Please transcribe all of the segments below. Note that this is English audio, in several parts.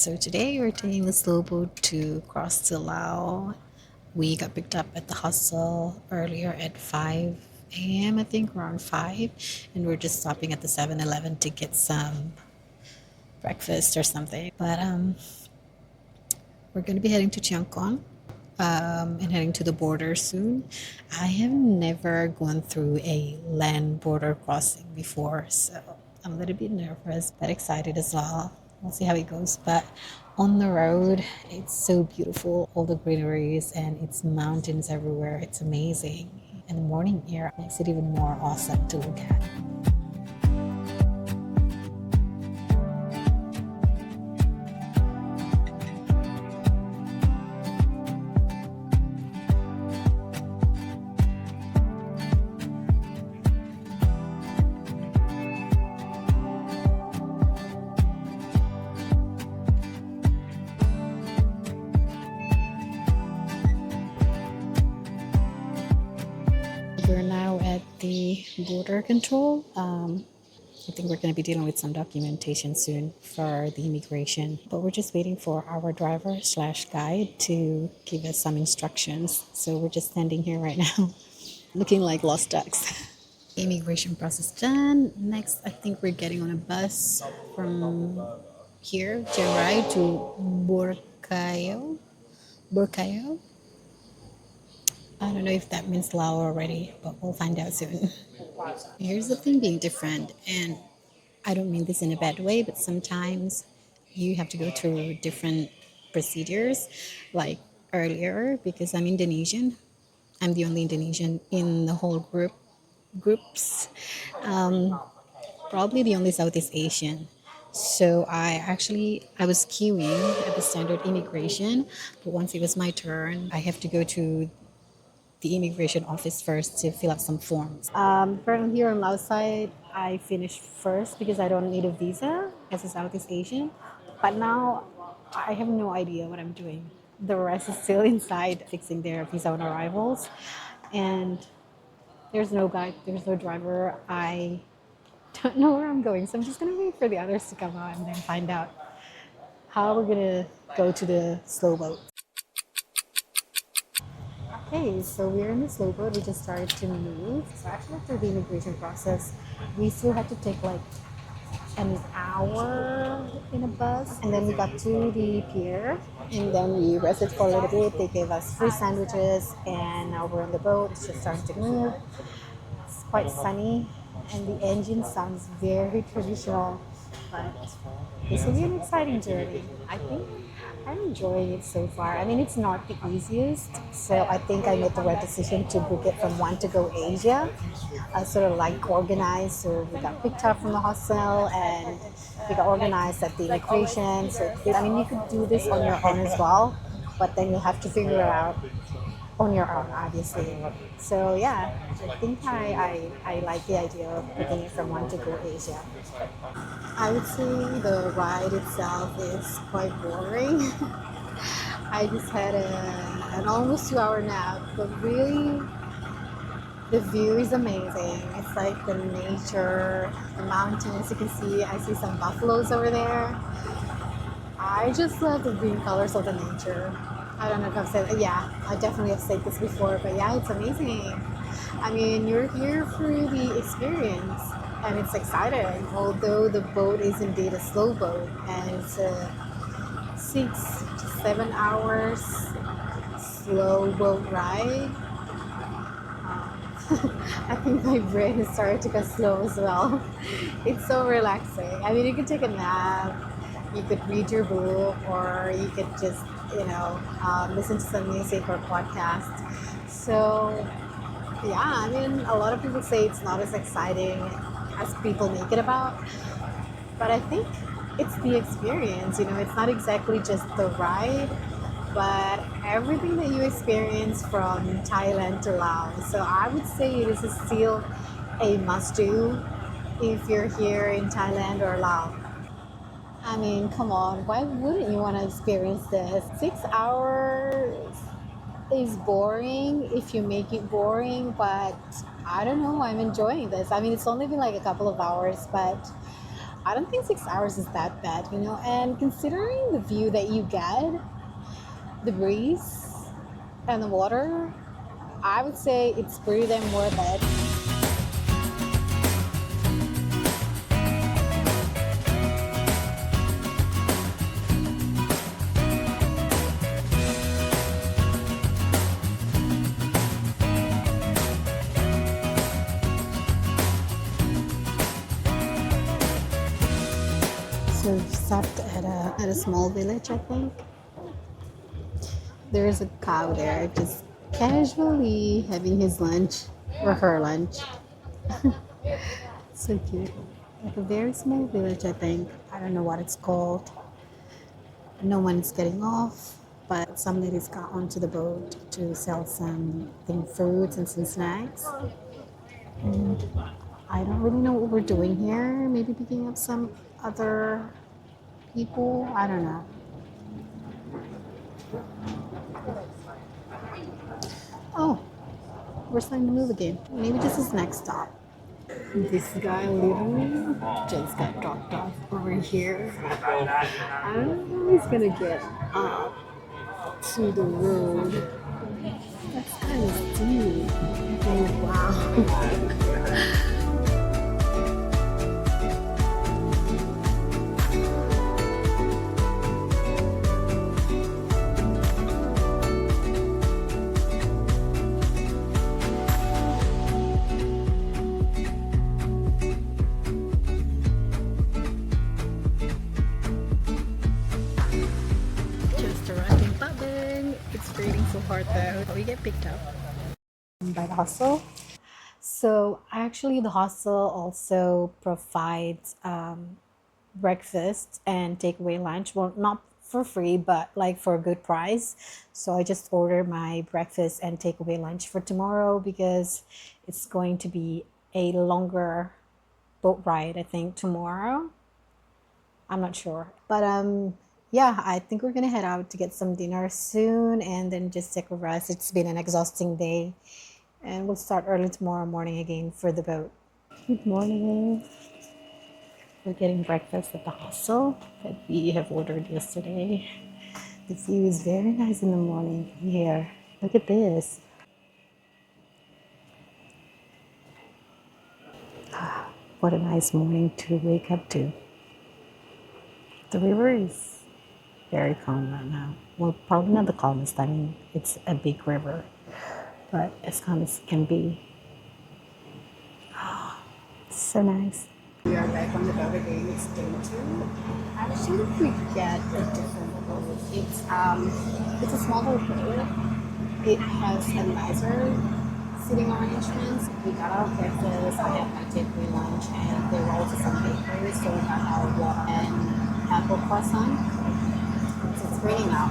So today we're taking the slow boat to cross to Laos. We got picked up at the hostel earlier at 5 a.m. I think around 5, and we're just stopping at the 7-Eleven to get some breakfast or something. But we're going to be heading to Chiang Kong and heading to the border soon. I have never gone through a land border crossing before, so I'm a little bit nervous but excited as well. We'll see how it goes. But on the road, it's so beautiful, all the greeneries, and it's mountains everywhere. It's amazing. And the morning air makes it even more awesome to look at. We're now at the border control. I think we're going to be dealing with some documentation soon for the immigration, but we're just waiting for our driver slash guide to give us some instructions. So we're just standing here right now, looking like lost ducks. Immigration process done. Next, I think we're getting on a bus from here, Chiang to Borcayo. Borcayo. I don't know if that means Lao already, but we'll find out soon. Here's the thing being different, and I don't mean this in a bad way, but sometimes you have to go through different procedures. Like earlier, because I'm Indonesian, I'm the only Indonesian in the whole groups, probably the only Southeast Asian. So I was queuing at the standard immigration, but once it was my turn, I have to go to the immigration office first to fill out some forms. From here on Laos side, I finished first because I don't need a visa as a Southeast Asian. But now I have no idea what I'm doing. The rest is still inside fixing their visa on arrivals. And there's no guide, there's no driver. I don't know where I'm going. So I'm just going to wait for the others to come out and then find out how we're going to go to the slow boat. Okay, so we're in the slow boat. We just started to move. So actually, after the immigration process, we still had to take like an hour in a bus, and then we got to the pier, and then we rested for a little bit. They gave us free sandwiches, and now we're on the boat. It's just starting to move. It's quite sunny, and the engine sounds very traditional, but this will be an exciting journey. I think I'm enjoying it so far. I mean, it's not the easiest, so I think I made the right decision to book it from one to go Asia. Sort of like organized, so we got picked up from the hostel and we got organized at the immigration. So I mean, you could do this on your own as well, but then you have to figure it out on your own, obviously. So yeah, I think I like the idea of booking it from one to go Asia. I would say the ride itself is quite boring. I just had an almost 2 hour nap, but really the view is amazing. It's like the nature, the mountains. You can see, I see some buffaloes over there. I just love the green colors of the nature. I don't know if I've said, yeah, I definitely have said this before, but yeah, it's amazing. I mean, you're here for the experience, and it's exciting. Although the boat is indeed a slow boat, and it's a 6 to 7 hours slow boat ride. I think my brain is starting to go slow as well. It's so relaxing. I mean, you could take a nap, you could read your book, or you could just, listen to some music or podcast. So, yeah, I mean, a lot of people say it's not as exciting as people make it about, but I think it's the experience. It's not exactly just the ride, but everything that you experience from Thailand to Laos. So I would say this is still a must-do if you're here in Thailand or Laos. I mean, come on, why wouldn't you want to experience this? 6 hours is boring if you make it boring, but I don't know, I'm enjoying this. I mean, it's only been like a couple of hours, but I don't think 6 hours is that bad, you know. And considering the view that you get, the breeze, and the water, I would say it's pretty damn worth it. So we stopped at a small village, I think. There's a cow there just casually having his lunch or her lunch. So cute. Like a very small village, I think. I don't know what it's called. No one's getting off, but some ladies got onto the boat to sell some fruits and some snacks. And I don't really know what we're doing here. Maybe picking up some other people. I don't know. Oh, we're starting to move again. Maybe this is next stop. This guy literally just got dropped off over here. I don't know if he's gonna get up to the road. That's kind of steep. Oh, wow. Just arrived in Pakbeng. It's raining so hard though. We get picked up by the hostel. So actually, the hostel also provides breakfast and takeaway lunch. Well, not for free, but like for a good price. So I just ordered my breakfast and takeaway lunch for tomorrow because it's going to be a longer boat ride, I think, tomorrow. I'm not sure. But yeah, I think we're gonna head out to get some dinner soon and then just take a rest. It's been an exhausting day. And we'll start early tomorrow morning again for the boat. Good morning. We're getting breakfast at the hostel that we have ordered yesterday. The view is very nice in the morning here. Look at this. What a nice morning to wake up to. The river is very calm right now. Well, probably not the calmest. I mean, it's a big river, but as calm as it can be. It's so nice. We are back on the boat again. It's day two. Actually, we get a different boat. It's a smaller boat. It has a nicer sitting arrangements. We got our breakfast. I had my takeaway lunch, and there were also some bakery. So we got our water and apple croissant. So it's raining out,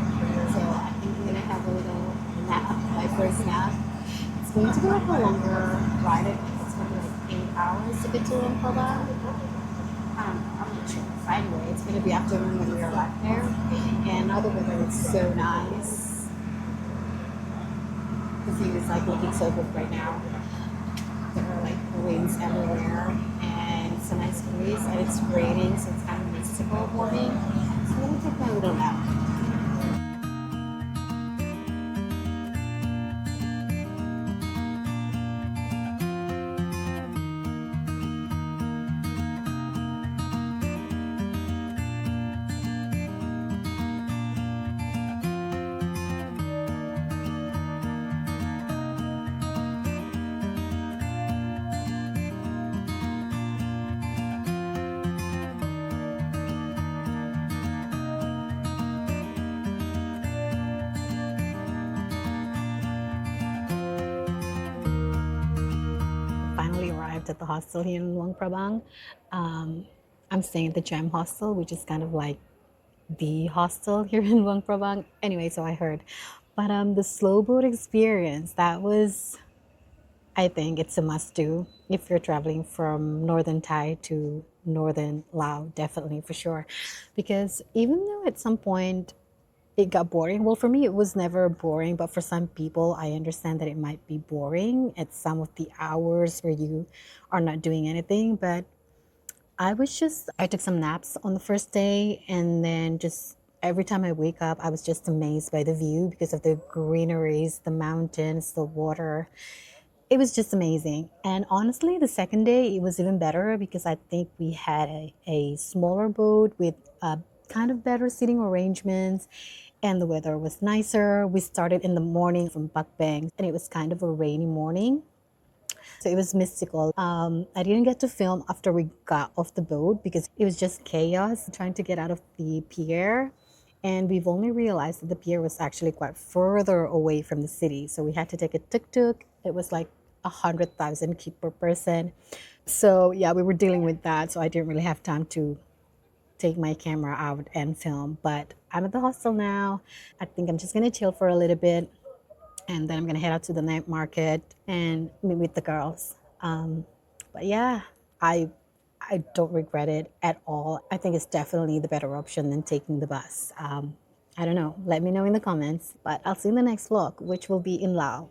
so I think I'm gonna have a little nap, my first nap. It's going to be like a longer ride. It's going to be like 8 hours to get to Lumpur. I'm not sure. But anyway, it's going to be afternoon when we arrive there. And now the weather is so nice. The view is like looking so good right now. There are like winds everywhere and it's a nice breeze and it's raining, so it's kind of mystical morning. So I'm going to take my little nap. Finally arrived at the hostel here in Luang Prabang. I'm staying at the Gem Hostel, which is kind of like the hostel here in Luang Prabang. Anyway, so I heard. But the slow boat experience, that was, I think it's a must do if you're traveling from northern Thai to northern Laos, definitely for sure. Because even though at some point it got boring. Well, for me, it was never boring, but for some people, I understand that it might be boring at some of the hours where you are not doing anything. But I took some naps on the first day, and then just every time I wake up, I was just amazed by the view because of the greeneries, the mountains, the water. It was just amazing. And honestly, the second day, it was even better because I think we had a smaller boat with kind of better seating arrangements, and the weather was nicer. We started in the morning from Pakbeng, and it was kind of a rainy morning. So it was mystical. I didn't get to film after we got off the boat because it was just chaos trying to get out of the pier. And we've only realized that the pier was actually quite further away from the city. So we had to take a tuk-tuk. It was like 100,000 kip per person. So yeah, we were dealing with that. So I didn't really have time to take my camera out and film. But I'm at the hostel now. I think I'm just gonna chill for a little bit, and then I'm gonna head out to the night market and meet with the girls. But yeah, I I don't regret it at all. I think it's definitely the better option than taking the bus. I don't know. Let me know in the comments. But I'll see you in the next vlog, which will be in Laos.